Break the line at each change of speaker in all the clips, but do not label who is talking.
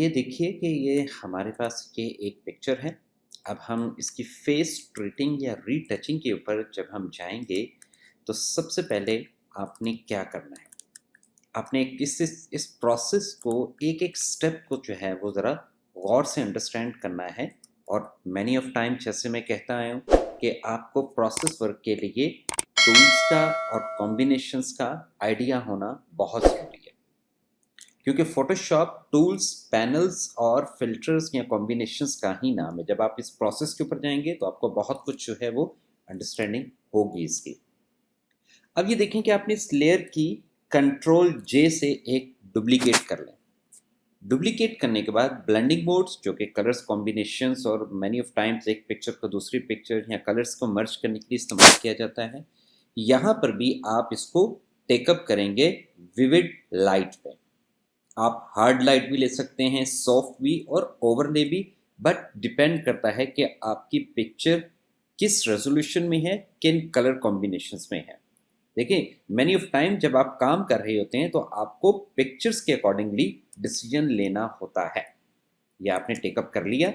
ये देखिए कि ये हमारे पास ये एक पिक्चर है। अब हम इसकी फेस ट्रीटिंग या रीटचिंग के ऊपर जब हम जाएँगे, तो सबसे पहले आपने क्या करना है? आपने इस प्रोसेस को एक-एक स्टेप को जो है वो ज़रा गौर से अंडरस्टैंड करना है। और मैनी ऑफ टाइम जैसे मैं कहता आया हूँ कि आपको प्रोसेस वर्क के लिए टूल्स का और कॉम्बिनेशंस का आइडिया होना बहुत ज़रूरी है। क्योंकि फ़ोटोशॉप टूल्स, पैनल्स और फ़िल्टर्स या कॉम्बिनेशंस का ही नाम है। जब आप इस प्रोसेस के ऊपर जाएँगे तो आपको बहुत कुछ जो है वो अंडरस्टैंडिंग होगी इसकी। अब ये देखें कि आपने इस लेयर की कंट्रोल जे से एक डुप्लीकेट कर लें। डुप्लीकेट करने के बाद ब्लेंडिंग मोड्स जो कि कलर्स कॉम्बिनेशंस और मैनी ऑफ टाइम्स एक पिक्चर को दूसरी पिक्चर या कलर्स को मर्ज करने के लिए इस्तेमाल किया जाता है। यहाँ पर भी आप इसको टेकअप करेंगे विविड लाइट पे। आप हार्ड लाइट भी ले सकते हैं, सॉफ्ट भी और ओवरले भी, बट डिपेंड करता है कि आपकी पिक्चर किस रेजोल्यूशन में है, किन कलर कॉम्बिनेशंस में है। देखिए, मैनी ऑफ टाइम जब आप काम कर रहे होते हैं तो आपको पिक्चर्स के अकॉर्डिंगली डिसीजन लेना होता है। ये आपने टेकअप कर लिया।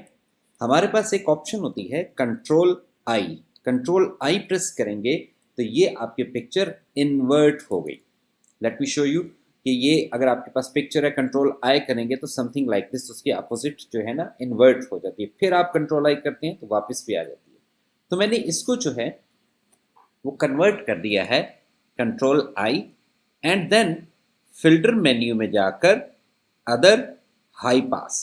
हमारे पास एक ऑप्शन होती है control I. Control I press करेंगे तो ये आपकी पिक्चर इन्वर्ट हो गई। लेट मी शो यू कि ये अगर आपके पास पिक्चर है, कंट्रोल आई करेंगे तो समथिंग लाइक दिस, उसकी अपोजिट जो है ना इन्वर्ट हो जाती है। फिर आप कंट्रोल आई करते हैं तो वापस भी आ जाती है। तो मैंने इसको जो है वो कन्वर्ट कर दिया है control I and then filter menu में जाकर अदर हाई पास।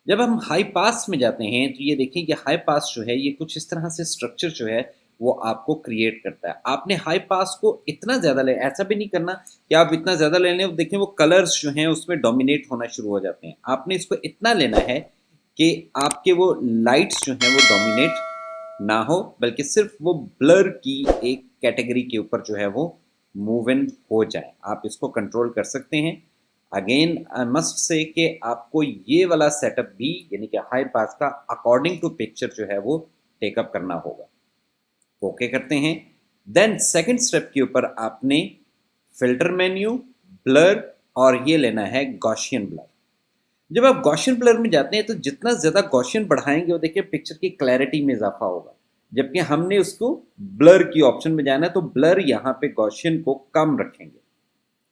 जब हम हाई पास में जाते हैं तो ये देखें कि हाई पास जो है ये कुछ इस तरह से स्ट्रक्चर जो है वो आपको क्रिएट करता है। आपने हाई पास को इतना ज़्यादा ले, ऐसा भी नहीं करना कि आप इतना ज़्यादा ले लें, देखें वो कलर्स जो हैं उसमें डोमिनेट होना शुरू हो जाते हैं। आपने इसको इतना लेना है कि आपके वो लाइट्स जो हैं वो डोमिनेट ना हो, बल्कि सिर्फ वो ब्लर की एक कैटेगरी के ऊपर जो है वो मूव इन हो जाए। आप इसको कंट्रोल कर सकते हैं। अगेन आई मस्ट से कि आपको ये वाला सेटअप भी यानी कि हाई पास का अकॉर्डिंग टू पिक्चर जो है वो टेकअप करना होगा। ओके करते हैं। देन सेकंड स्टेप के ऊपर आपने फिल्टर मेन्यू, ब्लर और ये लेना है गॉसियन ब्लर। जब आप गॉसियन ब्लर में जाते हैं तो जितना ज़्यादा गॉसियन बढ़ाएंगे वो देखिए पिक्चर की क्लैरिटी में इजाफा होगा। जबकि हमने उसको ब्लर की ऑप्शन में जाना है तो ब्लर यहाँ पे गॉसियन को कम रखेंगे।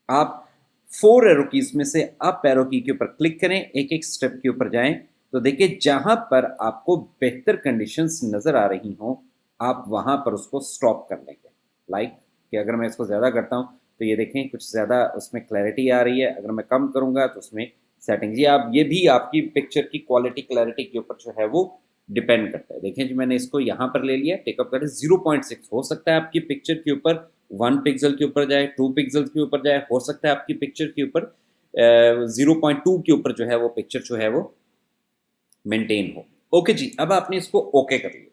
आप 4 एरो कीज में से अप एरो की के ऊपर क्लिक करें, एक एक स्टेप के ऊपर जाएं तो देखिए जहां पर आपको बेहतर कंडीशंस नजर आ रही हों आप वहां पर उसको स्टॉप कर लेंगे। लाइक कि अगर मैं इसको ज़्यादा करता हूं तो ये देखें कुछ ज़्यादा उसमें क्लैरिटी आ रही है, अगर मैं कम करूंगा तो उसमें सेटिंग। जी आप ये भी आपकी पिक्चर की क्वालिटी क्लैरिटी के ऊपर जो है वो डिपेंड करता है। देखें जी मैंने इसको यहाँ पर ले लिया, टेकअप करें 0.6। हो सकता है आपकी पिक्चर के ऊपर 1 पिक्सल के ऊपर जाए, 2 पिक्सल के ऊपर जाए, हो सकता है आपकी पिक्चर के ऊपर 0.2 के ऊपर जो है वो पिक्चर जो है वो मेंटेन हो। ओके जी, अब आपने इसको ओके कर लिया।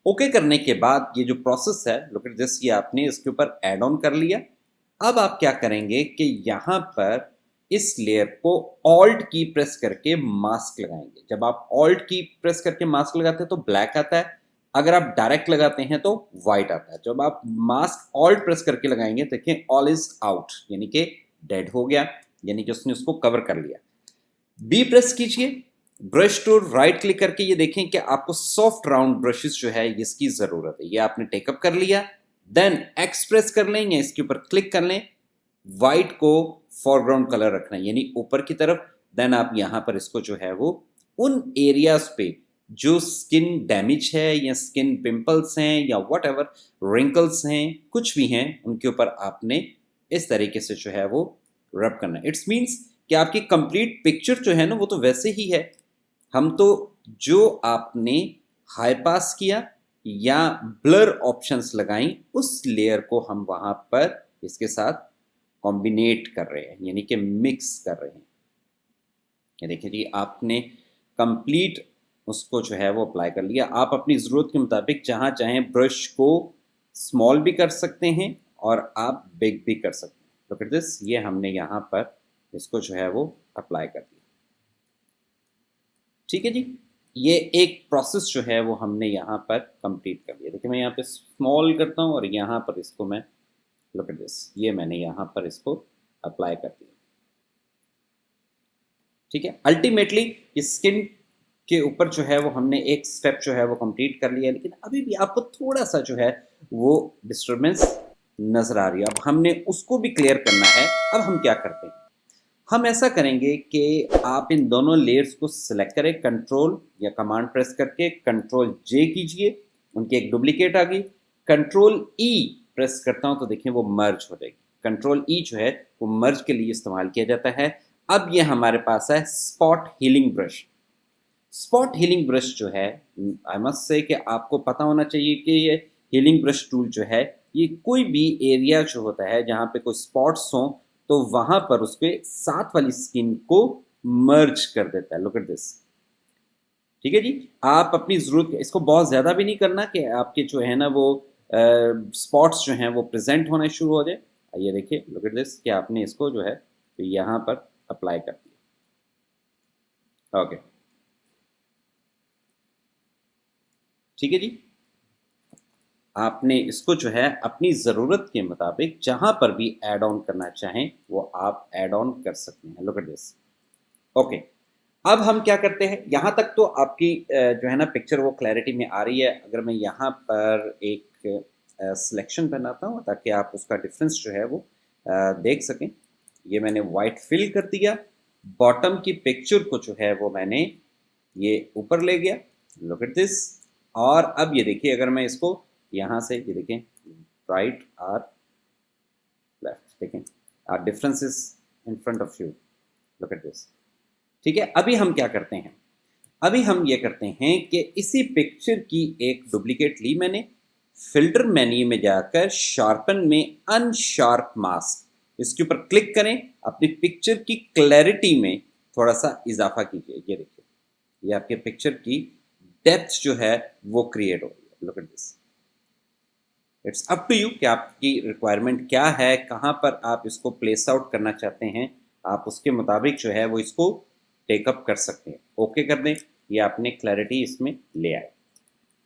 ओके करने के बाद ये जो प्रोसेस है लुक एट दिस, ये आपने इसके ऊपर ऐड ऑन कर लिया। अब आप क्या करेंगे कि यहाँ पर इस लेयर को ऑल्ट की प्रेस करके मास्क लगाएंगे। जब आप ऑल्ट की प्रेस करके मास्क लगाते हैं तो ब्लैक आता है, अगर आप डायरेक्ट लगाते हैं तो व्हाइट आता है। जब आप मास्क ऑल्ट प्रेस करके लगाएंगे देखें ऑल इज आउट, यानी कि डेड हो गया, यानी कि उसने उसको कवर कर लिया। बी प्रेस कीजिए, ब्रश टूल राइट क्लिक करके ये देखें कि आपको सॉफ्ट राउंड ब्रशेस जो है इसकी जरूरत है, ये आपने टेकअप कर लिया। देन एक्स प्रेस कर लें या इसके ऊपर क्लिक कर लें, वाइट को फॉरग्राउंड कलर रखना है यानी ऊपर की तरफ। देन आप यहाँ पर इसको जो है वो उन एरियाज पे जो स्किन डैमेज है या स्किन पिंपल्स हैं या वट एवर रिंकल्स हैं कुछ भी हैं उनके ऊपर आपने इस तरीके से जो है वो रब करना है। इट्स मीन्स कि आपकी कंप्लीट पिक्चर जो है ना वो तो वैसे ही है। हम तो जो आपने हाई पास किया या ब्लर ऑप्शंस लगाई उस लेयर को हम वहां पर इसके साथ कॉम्बिनेट कर रहे हैं यानी कि मिक्स कर रहे हैं। ये देखिए जी आपने कंप्लीट उसको जो है वो अप्लाई कर लिया। आप अपनी ज़रूरत के मुताबिक जहाँ चाहें ब्रश को स्मॉल भी कर सकते हैं और आप बिग भी कर सकते हैं। तो फिर दिस ये हमने यहाँ पर इसको जो है वो अप्लाई कर दिया। ठीक है जी, ये एक प्रोसेस जो है वो हमने यहाँ पर कंप्लीट कर लिया। देखिए मैं यहाँ पे स्मॉल करता हूँ और यहाँ पर इसको मैं लुक एट दिस, ये मैंने यहाँ पर इसको अप्लाई कर दिया। ठीक है। अल्टीमेटली इस स्किन के ऊपर जो है वो हमने एक स्टेप जो है वो कंप्लीट कर लिया, लेकिन अभी भी आपको थोड़ा सा जो है वो डिस्टर्बेंस नज़र आ रही है। अब हमने उसको भी क्लियर करना है। अब हम क्या करते हैं, हम ऐसा करेंगे कि आप इन दोनों लेयर्स को सिलेक्ट करें, कंट्रोल या कमांड प्रेस करके कंट्रोल जे कीजिए, उनकी एक डुप्लीकेट आ गई। कंट्रोल ई प्रेस करता हूँ तो देखिए वो मर्ज हो जाएगी। कंट्रोल ई जो है वो मर्ज के लिए इस्तेमाल किया जाता है। अब ये हमारे पास है spot healing brush. Spot healing brush जो है, आई मस्ट से कि आपको पता होना चाहिए कि ये हीलिंग ब्रश टूल जो है ये कोई भी एरिया जो होता है जहाँ पे कोई स्पॉट्स हों तो वहाँ पर उसके साथ वाली स्किन को मर्ज कर देता है। Look at this. ठीक है जी। आप अपनी ज़रूरत, इसको बहुत ज़्यादा भी नहीं करना कि आपके जो है ना वो स्पॉट्स जो हैं वो प्रेजेंट होने शुरू हो जाए। ये देखिए, लुक एट दिस कि आपने इसको जो है तो यहाँ पर अप्लाई कर दिया। ओके, ठीक है जी। आपने इसको जो है अपनी ज़रूरत के मुताबिक जहाँ पर भी ऐड ऑन करना चाहें वो आप ऐड ऑन कर सकते हैं। Look at this. ओके, अब हम क्या करते हैं, यहाँ तक तो आपकी जो है ना पिक्चर वो क्लैरिटी में आ रही है। अगर मैं यहाँ पर एक सिलेक्शन बनाता हूँ ताकि आप उसका डिफरेंस जो है वो देख सकें। ये मैंने वाइट फिल कर दिया, बॉटम की पिक्चर को जो है वो मैंने ये ऊपर ले गया। Look at this. और अब ये देखिए, अगर मैं इसको यहाँ से, ये देखें, राइट और लेफ्ट, देखें are differences in front of you. Look at this. ठीक है। अभी हम क्या करते हैं, अभी हम ये करते हैं कि इसी पिक्चर की एक डुप्लीकेट ली मैंने, फिल्टर मेन्यू में जाकर शार्पन में अनशार्प मास्क, इसके ऊपर क्लिक करें, अपनी पिक्चर की क्लैरिटी में थोड़ा सा इजाफा कीजिए। ये देखिए, ये आपके पिक्चर की डेप्थ जो है वो क्रिएट हो रही है। Look at this. It's up to you कि आपकी रिक्वायरमेंट क्या है, कहाँ पर आप इसको प्लेस आउट करना चाहते हैं। आप उसके मुताबिक जो है वो इसको टेकअप कर सकते हैं। ओके कर दें, ये आपने क्लैरिटी इसमें ले आए।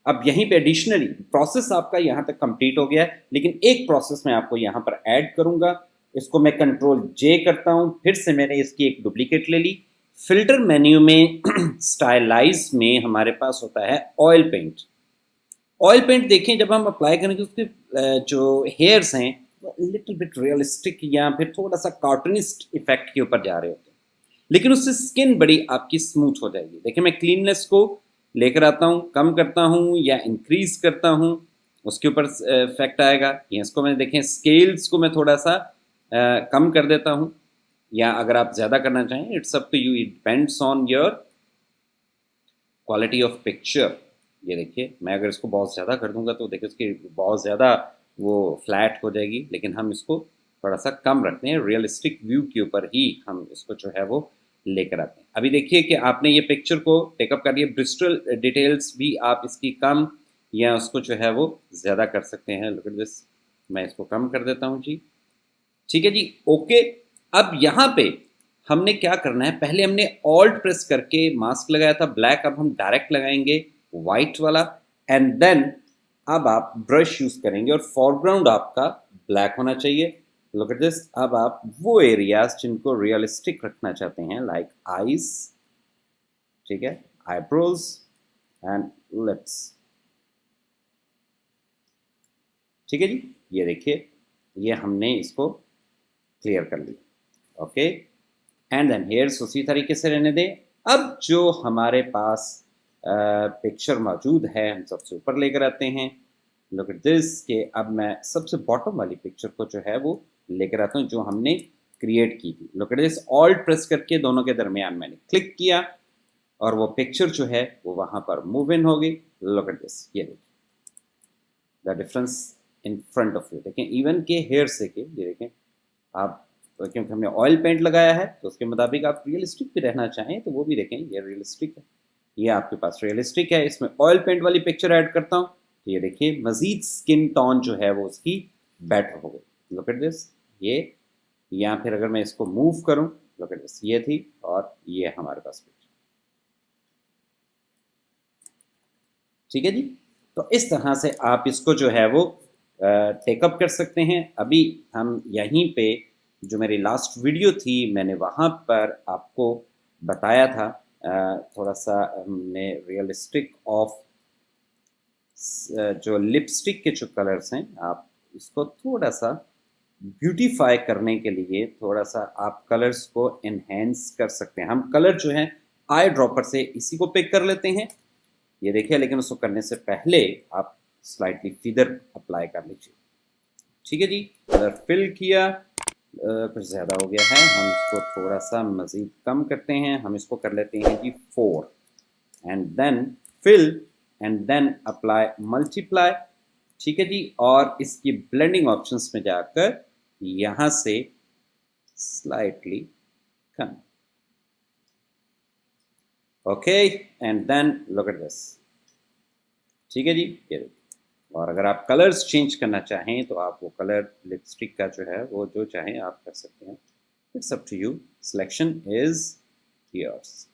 अब यहीं पे एडिशनली प्रोसेस आपका यहाँ तक कंप्लीट हो गया है, लेकिन एक प्रोसेस मैं आपको यहाँ पर ऐड करूँगा। इसको मैं कंट्रोल जे करता हूँ, फिर से मैंने इसकी एक डुप्लीकेट ले ली। फिल्टर मेन्यू में स्टाइलाइज में हमारे पास होता है ऑयल पेंट। ऑयल पेंट देखें, जब हम अप्लाई करेंगे उसके जो हेयर्स हैं लिटिल बिट रियलिस्टिक या फिर थोड़ा सा कार्टूनिस्ट इफेक्ट के ऊपर जा रहे होते हैं, लेकिन उससे स्किन बड़ी आपकी स्मूथ हो जाएगी। देखिए, मैं क्लीननेस को लेकर आता हूँ, कम करता हूँ या इंक्रीज करता हूँ, उसके ऊपर इफेक्ट आएगा। या इसको मैं देखें, स्केल्स को मैं थोड़ा सा कम कर देता हूँ, या अगर आप ज़्यादा करना चाहें, it's up to you, it depends on your quality of picture. ये देखिए, मैं अगर इसको बहुत ज़्यादा कर दूंगा तो देखिए उसकी बहुत ज़्यादा वो फ्लैट हो जाएगी, लेकिन हम इसको थोड़ा सा कम रखते हैं, रियलिस्टिक व्यू के ऊपर ही हम इसको जो है वो लेकर आते हैं। अभी देखिए कि आपने ये पिक्चर को टेकअप कर लिया। ब्रिस्टल डिटेल्स भी आप इसकी कम या उसको जो है वो ज़्यादा कर सकते हैं। Look at this. मैं इसको कम कर देता हूँ जी। ठीक है जी। ओके, अब यहाँ पे हमने क्या करना है, पहले हमने ऑल्ट प्रेस करके मास्क लगाया था ब्लैक, अब हम डायरेक्ट लगाएंगे वाइट वाला। एंड देन अब आप ब्रश यूज करेंगे और फॉरग्राउंड आपका ब्लैक होना चाहिए। Look at this. अब आप वो एरियाज जिनको रियलिस्टिक रखना चाहते हैं, लाइक आईज, ठीक है, आईब्रोज एंड लिप्स, ठीक है जी। ये देखिए, ये हमने इसको क्लियर कर लिया। ओके, एंड देन हेयर्स उसी तरीके से रहने दें। अब जो हमारे पास पिक्चर मौजूद है हम सबसे ऊपर लेकर आते हैं। लुक एट दिस कि अब मैं सबसे बॉटम वाली पिक्चर को जो है वो लेकर आता हूँ जो हमने क्रिएट की थी। Look at this. Alt press करके दोनों के दरमियान मैंने क्लिक किया और वो पिक्चर जो है वो वहाँ पर मूव इन हो गई। Look at this. ये देखिए the difference in front of you. देखें, इवन के हेयर से के, ये देखें आप, तो क्योंकि हमने ऑयल पेंट लगाया है तो उसके मुताबिक आप रियलिस्टिक भी रहना चाहें तो वो भी देखें, ये रियलिस्टिक है, ये आपके पास रियलिस्टिक है। इसमें ऑयल पेंट वाली पिक्चर ऐड करता हूँ तो ये देखिए मजीद स्किन टोन जो है वो उसकी बेटर हो गई। Look at this. ये, या फिर अगर मैं इसको मूव करूँ, लुक एट दिस, ये थी और ये हमारे पास पिक्चर। ठीक है जी। तो इस तरह से आप इसको जो है वो टेकअप कर सकते हैं। अभी हम यहीं पे, जो मेरी लास्ट वीडियो थी मैंने वहाँ पर आपको बताया था, थोड़ा सा हमने रियलिस्टिक ऑफ जो लिपस्टिक के जो कलर्स हैं, आप इसको थोड़ा सा ब्यूटीफाई करने के लिए थोड़ा सा आप कलर्स को एनहेंस कर सकते हैं। हम कलर जो है आई ड्रॉपर से इसी को पिक कर लेते हैं, ये देखिए, लेकिन उसको करने से पहले आप स्लाइटली फिदर अप्लाई कर लीजिए। ठीक है जी, कलर फिल किया, कुछ ज़्यादा हो गया है, हम इसको थोड़ा सा मज़ीद कम करते हैं, हम इसको कर लेते हैं जी 4 and then fill and then apply multiply. ठीक है जी, और इसकी ब्लेंडिंग ऑप्शंस में जाकर यहाँ से स्लाइटली कम। Okay, and then look at this. ठीक है जी, ये देखिए। और अगर आप कलर्स चेंज करना चाहें तो आप वो कलर लिपस्टिक का जो है वो जो चाहें आप कर सकते हैं। It's up to you, selection is yours.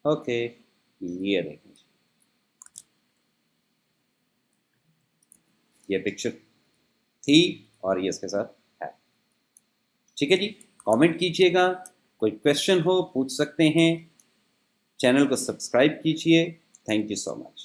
Okay, ये देखें, ये पिक्चर थी और ये इसके साथ है। ठीक है जी, कमेंट कीजिएगा, कोई क्वेश्चन हो पूछ सकते हैं, चैनल को सब्सक्राइब कीजिए। Thank you so much.